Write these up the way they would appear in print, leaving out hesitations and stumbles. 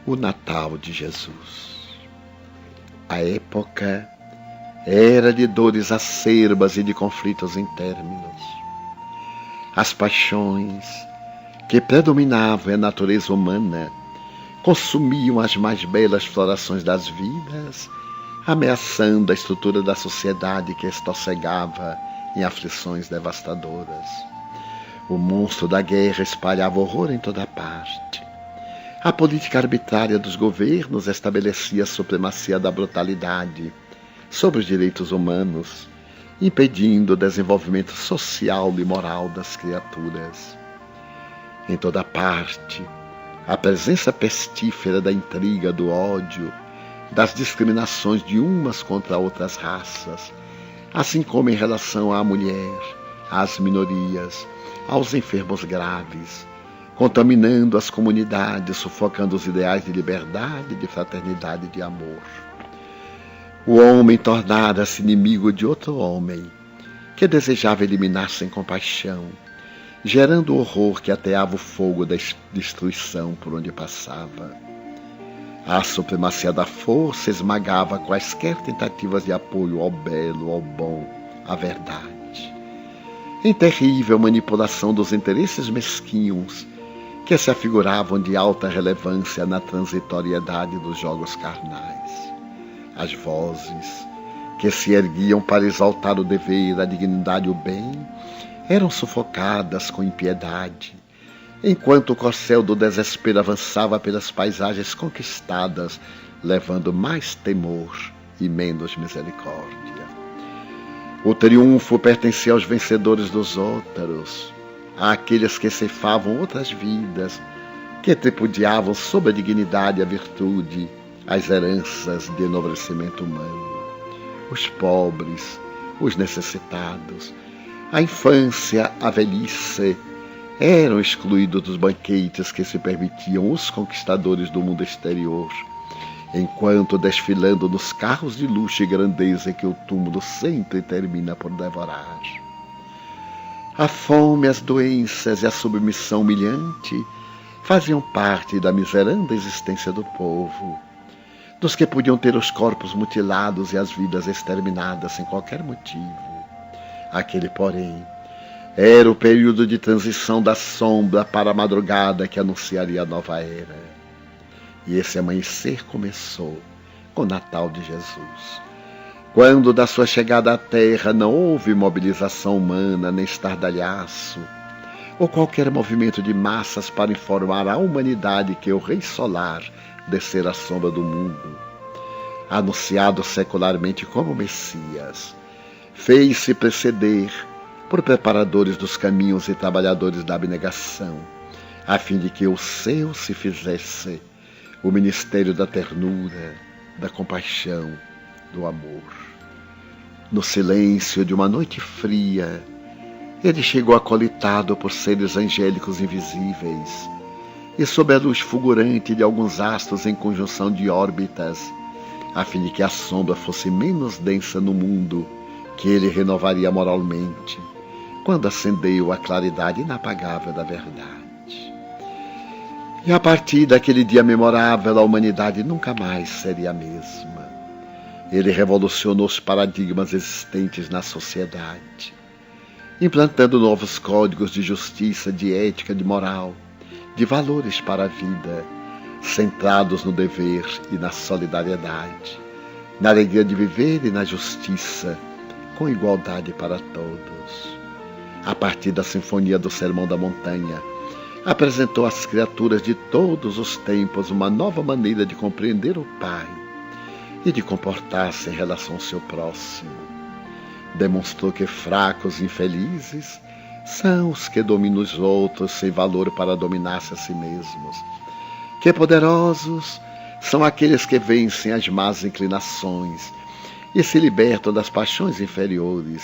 o Natal de Jesus. A época era de dores acerbas e de conflitos internos. As paixões que predominavam em a natureza humana consumiam as mais belas florações das vidas, ameaçando a estrutura da sociedade que estorcegava em aflições devastadoras. O monstro da guerra espalhava horror em toda parte. A política arbitrária dos governos estabelecia a supremacia da brutalidade sobre os direitos humanos, impedindo o desenvolvimento social e moral das criaturas. Em toda parte, a presença pestífera da intriga, do ódio, das discriminações de umas contra outras raças, assim como em relação à mulher, às minorias, aos enfermos graves, contaminando as comunidades, sufocando os ideais de liberdade, de fraternidade e de amor. O homem tornara-se inimigo de outro homem, que desejava eliminar sem compaixão, gerando o horror que ateava o fogo da destruição por onde passava. A supremacia da força esmagava quaisquer tentativas de apoio ao belo, ao bom, à verdade. Em terrível manipulação dos interesses mesquinhos, que se afiguravam de alta relevância na transitoriedade dos jogos carnais. As vozes que se erguiam para exaltar o dever, a dignidade e o bem, eram sufocadas com impiedade, enquanto o corcel do desespero avançava pelas paisagens conquistadas, levando mais temor e menos misericórdia. O triunfo pertencia aos vencedores dos Ótaros, àqueles que ceifavam outras vidas, que tripudiavam sobre a dignidade e a virtude, as heranças de enobrecimento humano. Os pobres, os necessitados, a infância, a velhice, eram excluídos dos banquetes que se permitiam os conquistadores do mundo exterior, enquanto desfilando nos carros de luxo e grandeza que o túmulo sempre termina por devorar. A fome, as doenças e a submissão humilhante faziam parte da miseranda existência do povo, dos que podiam ter os corpos mutilados e as vidas exterminadas sem qualquer motivo. Aquele, porém, era o período de transição da sombra para a madrugada que anunciaria a nova era. E esse amanhecer começou com o Natal de Jesus, quando da sua chegada à Terra não houve mobilização humana nem estardalhaço, ou qualquer movimento de massas para informar à humanidade que o Rei Solar descera à sombra do mundo. Anunciado secularmente como Messias, fez-se preceder por preparadores dos caminhos e trabalhadores da abnegação, a fim de que o seu se fizesse o ministério da ternura, da compaixão, do amor. No silêncio de uma noite fria, ele chegou acolitado por seres angélicos invisíveis, e sob a luz fulgurante de alguns astros em conjunção de órbitas, a fim de que a sombra fosse menos densa no mundo, que ele renovaria moralmente, quando acendeu a claridade inapagável da verdade. E a partir daquele dia memorável, a humanidade nunca mais seria a mesma. Ele revolucionou os paradigmas existentes na sociedade, implantando novos códigos de justiça, de ética, de moral, de valores para a vida, centrados no dever e na solidariedade, na alegria de viver e na justiça, com igualdade para todos. A partir da Sinfonia do Sermão da Montanha, apresentou às criaturas de todos os tempos uma nova maneira de compreender o Pai e de comportar-se em relação ao seu próximo. Demonstrou que fracos e infelizes são os que dominam os outros sem valor para dominar-se a si mesmos, que poderosos são aqueles que vencem as más inclinações e se libertam das paixões inferiores,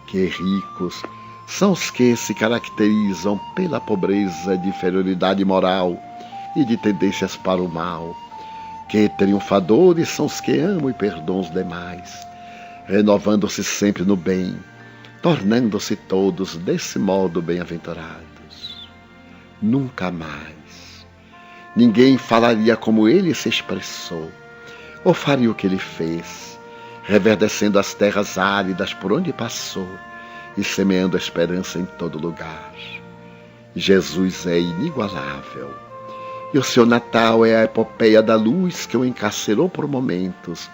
que ricos são os que se caracterizam pela pobreza de inferioridade moral e de tendências para o mal, que triunfadores são os que amam e perdoam os demais, renovando-se sempre no bem, tornando-se todos desse modo bem-aventurados. Nunca mais ninguém falaria como ele se expressou, ou faria o que ele fez, reverdecendo as terras áridas por onde passou e semeando a esperança em todo lugar. Jesus é inigualável, e o seu Natal é a epopeia da luz que o encarcerou por momentos,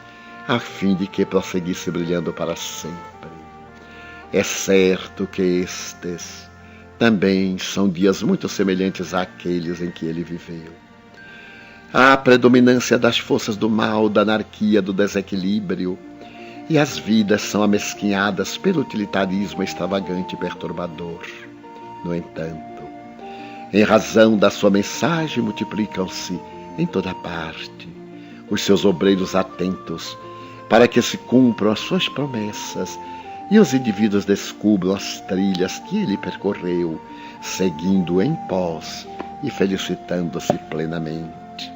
a fim de que prosseguisse brilhando para sempre. É certo que estes também são dias muito semelhantes àqueles em que ele viveu. A predominância das forças do mal, da anarquia, do desequilíbrio, e as vidas são amesquinhadas pelo utilitarismo extravagante e perturbador. No entanto, em razão da sua mensagem, multiplicam-se em toda parte os seus obreiros atentos para que se cumpram as suas promessas e os indivíduos descubram as trilhas que ele percorreu, seguindo em pós e felicitando-se plenamente.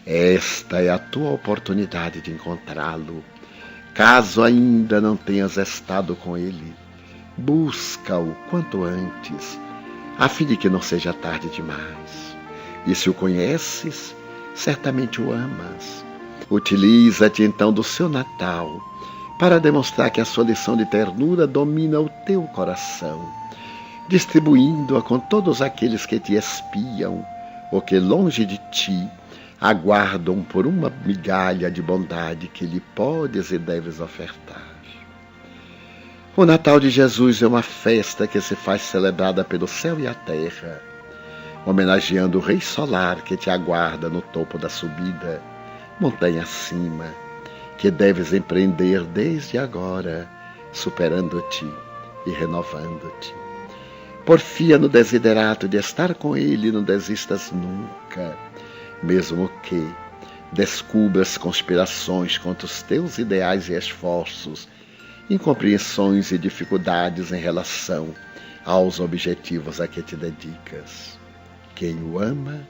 Esta é a tua oportunidade de encontrá-lo. Caso ainda não tenhas estado com ele, busca-o quanto antes, a fim de que não seja tarde demais. E se o conheces, certamente o amas. Utiliza-te então do seu Natal para demonstrar que a sua lição de ternura domina o teu coração, distribuindo-a com todos aqueles que te espiam ou que longe de ti aguardam por uma migalha de bondade que lhe podes e deves ofertar. O Natal de Jesus é uma festa que se faz celebrada pelo céu e a terra, homenageando o Rei Solar que te aguarda no topo da subida, montanha acima, que deves empreender desde agora, superando-te e renovando-te. Porfia no desiderato de estar com ele, não desistas nunca, mesmo que descubras conspirações contra os teus ideais e esforços, incompreensões e dificuldades em relação aos objetivos a que te dedicas. Quem o ama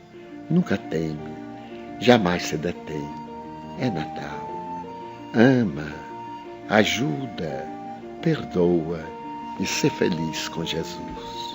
nunca teme, jamais se detém. É Natal. Ama, ajuda, perdoa e sê feliz com Jesus.